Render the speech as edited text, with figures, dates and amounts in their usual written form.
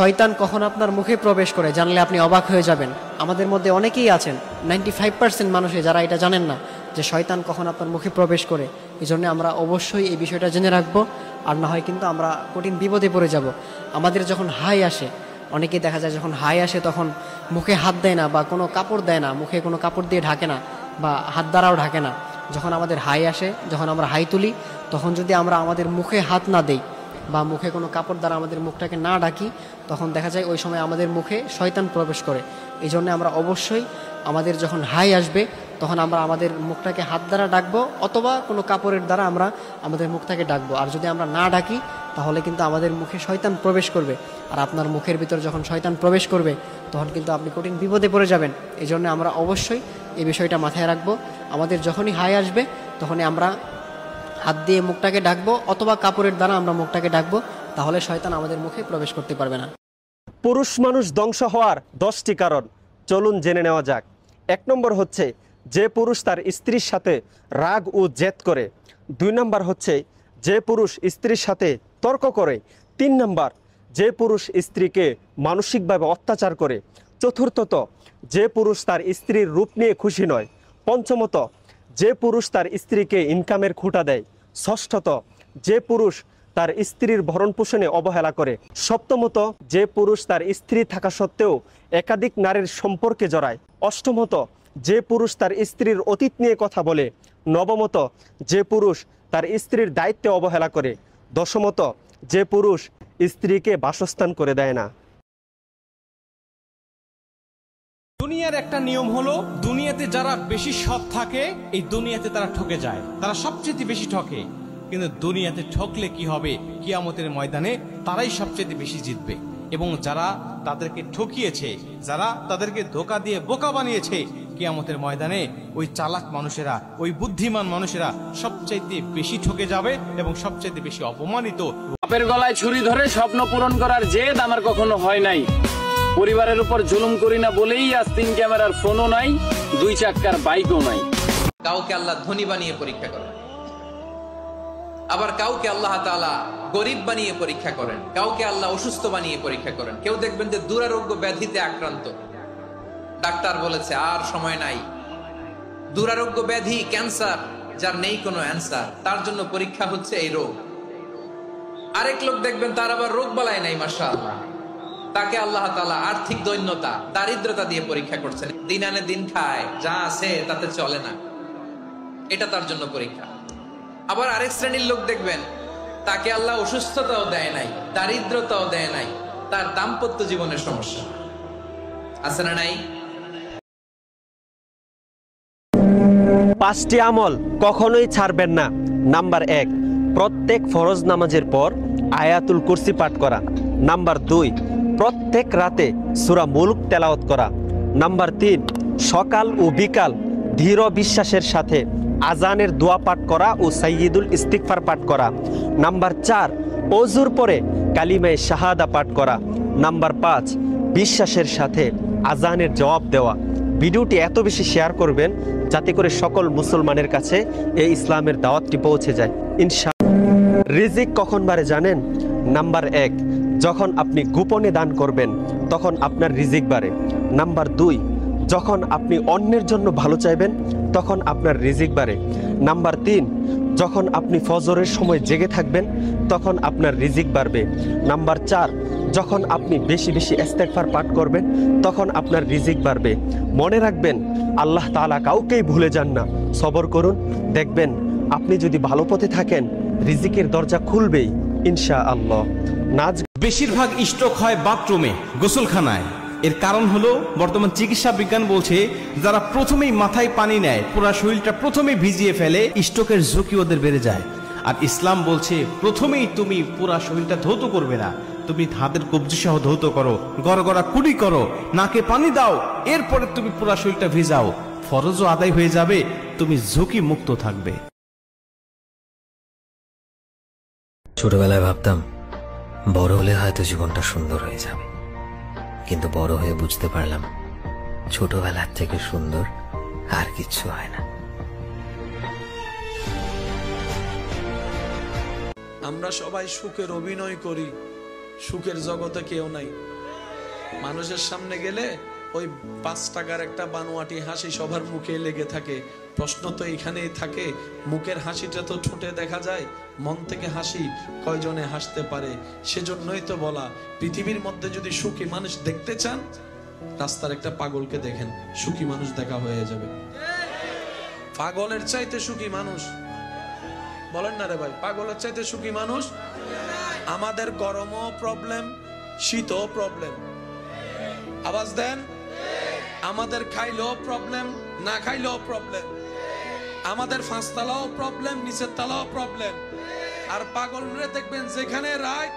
শয়তান কখন আপনার মুখে প্রবেশ করে জানলে আপনি অবাক হয়ে যাবেন। আমাদের মধ্যে অনেকেই আছেন, 95% মানুষে যারা এটা জানেন না যে শয়তান কখন আপনার মুখে প্রবেশ করে। এই জন্য আমরা অবশ্যই এই বিষয়টা জেনে রাখবো, আর না হয় কিন্তু আমরা কঠিন বিপদে পড়ে যাব। আমাদের যখন হাই আসে, অনেকেই দেখা যায় যখন হাই আসে তখন মুখে হাত দেয় না বা কোনো কাপড় দেয় না, মুখে কোনো কাপড় দিয়ে ঢাকে না বা হাত দ্বারাও ঢাকে না। যখন আমাদের হাই আসে, যখন আমরা হাই তুলি, তখন যদি আমরা আমাদের মুখে হাত না দেই বা মুখে কোনো কাপড় দ্বারা আমাদের মুখটাকে না ঢাকি, তখন দেখা যায় ওই সময় আমাদের মুখে শয়তান প্রবেশ করে। এই জন্য আমরা অবশ্যই আমাদের যখন হাই আসবে তখন আমরা আমাদের মুখটাকে হাত দ্বারা ডাকবো অথবা কোনো কাপড়ের দ্বারা আমরা আমাদের মুখটাকে ডাকবো। আর যদি আমরা না ডাকি তাহলে কিন্তু আমাদের মুখে শয়তান প্রবেশ করবে, আর আপনার মুখের ভিতর যখন শয়তান প্রবেশ করবে তখন কিন্তু আপনি কঠিন বিপদে পড়ে যাবেন। এই জন্য আমরা অবশ্যই এই বিষয়টা মাথায় রাখবো। আমাদের যখনই হাই আসবে তখনই আমরা হাত দিয়ে মুখটাকে ডাকবো অথবা কাপড়ের দ্বারা আমরা মুখটাকে ডাকবো, তাহলে শয়তান আমাদের মুখে প্রবেশ করতে পারবে না। পুরুষ মানুষ ধ্বংস হওয়ার 10টি কারণ চলুন জেনে নেওয়া যাক। 1 নম্বর হচ্ছে যে পুরুষ তার স্ত্রীর সাথে রাগ ও জেদ করে। 2 নম্বর হচ্ছে যে পুরুষ স্ত্রীর সাথে তর্ক করে। 3 নম্বর যে পুরুষ স্ত্রীকে মানসিকভাবে অত্যাচার করে। চতুর্থত যে পুরুষ তার স্ত্রীর রূপ নিয়ে খুশি নয়। পঞ্চমত যে পুরুষ তার স্ত্রীকে ইনকামের খুঁটা দেয়। ষষ্ঠত যে পুরুষ তার স্ত্রীর ভরণ পোষণে অবহেলা করে। সপ্তমত যে পুরুষ তার স্ত্রী থাকা সত্ত্বেও একাধিক নারীর সম্পর্কে জড়ায়। অষ্টমত যে পুরুষ তার স্ত্রীর অতীত নিয়ে কথা বলে। নবমত যে পুরুষ তার স্ত্রীর দায়িত্বে অবহেলা করে। দশমত যে পুরুষ স্ত্রীকে বাসস্থান করে দেয় না। দুনিয়ার একটা নিয়ম হলো, দুনিয়াতে যারা বেশি সৎ থাকে এই দুনিয়াতে তারা ঠকে যায়, তারা সবচেয়ে বেশি ঠকে। কিন্তু দুনিয়াতে ঠকলে কি হবে, কিয়ামতের ময়দানে তারাই সবচেয়ে বেশি জিতবে। এবং যারা তাদেরকে ঠকিয়েছে, যারা তাদেরকে ধোঁকা দিয়ে বোকা বানিয়েছে, কিয়ামতের ময়দানে ওই চালাক মানুষেরা, ওই বুদ্ধিমান মানুষেরা সবচাইতে বেশি ঠকে যাবে এবং সবচাইতে বেশি অপমানিত। বাপের গলায় ছুরি ধরে স্বপ্ন পূরণ করার জেদ আমার কখনো হয় নাই। পরিবারের উপর জুলুম করি না বলেই আজ 3 ক্যামেরার ফোনও নাই, 2 চাক্কার বাইকও নাই। কাউকে আল্লাহ ধনী বানিয়ে পরীক্ষা করেন, আবার কাউকে আল্লাহ তাআলা গরিব বানিয়ে পরীক্ষা করেন, কাউকে আল্লাহ অসুস্থ বানিয়ে পরীক্ষা করেন। কেউ দেখবেন যে দুরারোগ্য ব্যাধিতে আক্রান্ত, ডাক্তার বলেছে আর সময় নাই, দুরারোগ্য ব্যাধি ক্যান্সার, যার নেই কোনো অ্যান্সার, তার জন্য পরীক্ষা হচ্ছে এই রোগ। আরেক লোক দেখবেন তার আবার রোগ বালাই নাই, মাশাআল্লাহ, তাকে আল্লাহ তাআলা আর্থিক দৈন্যতা, দারিদ্রতা দিয়ে পরীক্ষা করছেন। দিন আনে দিন খায়, যা আছে তাতে চলে না, এটা তার জন্য পরীক্ষা। আবার আরেক শ্রেণীর লোক দেখবেন তাকে আল্লাহ অসুস্থতাও দেয় নাই, দারিদ্রতাও দেয় নাই, তার দাম্পত্য জীবনের সমস্যা আছে না নাই? 5টি আমল কখনোই ছাড়বেন না। নাম্বার 1, প্রত্যেক ফরজ নামাজের পর আয়াতুল কুরসি পাঠ করা। নাম্বার 2, প্রত্যেক রাতে সূরা মুলক তেলাওয়াত করা। নাম্বার 3, সকাল ও বিকাল দৃঢ় বিশ্বাসের সাথে আজানের দোয়া পাঠ করা ও সাইয়্যিদুল ইস্তিগফার পাঠ করা। নাম্বার 4, ওযুর পরে কালিমায়ে শাহাদা পাঠ করা। নাম্বার 5, বিশ্বাসের সাথে আজানের জবাব দেওয়া। ভিডিওটি এত বেশি শেয়ার করবেন যাতে করে সকল মুসলমানের কাছে এই ইসলামের দাওয়াতটি পৌঁছে যায় ইনশাআল্লাহ। রিজিক কখন বাড়ে জানেন? নাম্বার 1, যখন আপনি গোপনে দান করবেন তখন আপনার রিজিক বাড়ে। নাম্বার 2, যখন আপনি অন্যের জন্য ভালো চাইবেন তখন আপনার রিজিক বাড়ে। নাম্বার 3, যখন আপনি ফজরের সময় জেগে থাকবেন তখন আপনার রিজিক বাড়বে। নাম্বার 4, যখন আপনি বেশি বেশি ইস্তেগফার পাঠ করবেন তখন আপনার রিজিক বাড়বে। মনে রাখবেন, আল্লাহ তাআলা কাউকেই ভুলে যান না। সবর করুন, দেখবেন আপনি যদি ভালো পথে থাকেন রিজিকের দরজা খুলবেই ইনশাআল্লাহ। বেশিরভাগ স্ট্রোক হয় বাথরুমে, গোসলখানায়। এর কারণ হলো বর্তমান চিকিৎসা বিজ্ঞান বলছে যারা প্রথমেই মাথায় পানি নেয়, পুরো শরীরটা প্রথমেই ভিজিয়ে ফেলে, স্ট্রোকের ঝুঁকি ওদের বেড়ে যায়। আর ইসলাম বলছে প্রথমেই তুমি পুরো শরীরটা ধৌত করবে না, তুমি হাতের কবজি সহ ধৌত করো, গড়গড়া কুড়ি করো, নাকে পানি দাও, এরপরে তুমি পুরো শরীরটা ভিজাও, ফরজও আদায় হয়ে যাবে, তুমি ঝুঁকি মুক্ত থাকবে। ছোটবেলায় ভাবতাম বড় হলে হয়তো জীবনটা সুন্দর হয়ে যাবে, কিন্তু বড় হয়ে বুঝতে পারলাম ছোটবেলার থেকে সুন্দর আর কিচ্ছু হয় না। আমরা সবাই সুখের অভিনয় করি, সুখের জগতে কেউ নাই। মানুষের সামনে গেলে ওই 5 টাকার একটা বানোয়াটি হাসি সবার মুখে লেগে থাকে। প্রশ্ন তো এখানেই থাকে, মুখের হাসিটা তো ঠোঁটে দেখা যায়, মন থেকে হাসি কয়জনে হাসতে পারে? সেজন্যই তো বলা, পৃথিবীর মধ্যে যদি সুখী মানুষ দেখতে চান, রাস্তার একটা পাগলকে দেখেন, সুখী মানুষ দেখা হয়ে যাবে। পাগলের চাইতে সুখী মানুষ, বলেন না রে ভাই, পাগলের চাইতে সুখী মানুষ? আমাদের গরমও প্রবলেম, শীতও প্রবলেম, আওয়াজ দেন। আমাদের খাইলেও প্রবলেম, না খাইলেও প্রবলেম। আমাদের 5 তলাও প্রবলেম, নিচের তলাও প্রবলেম। আর পাগলরে দেখবেন যেখানে রাত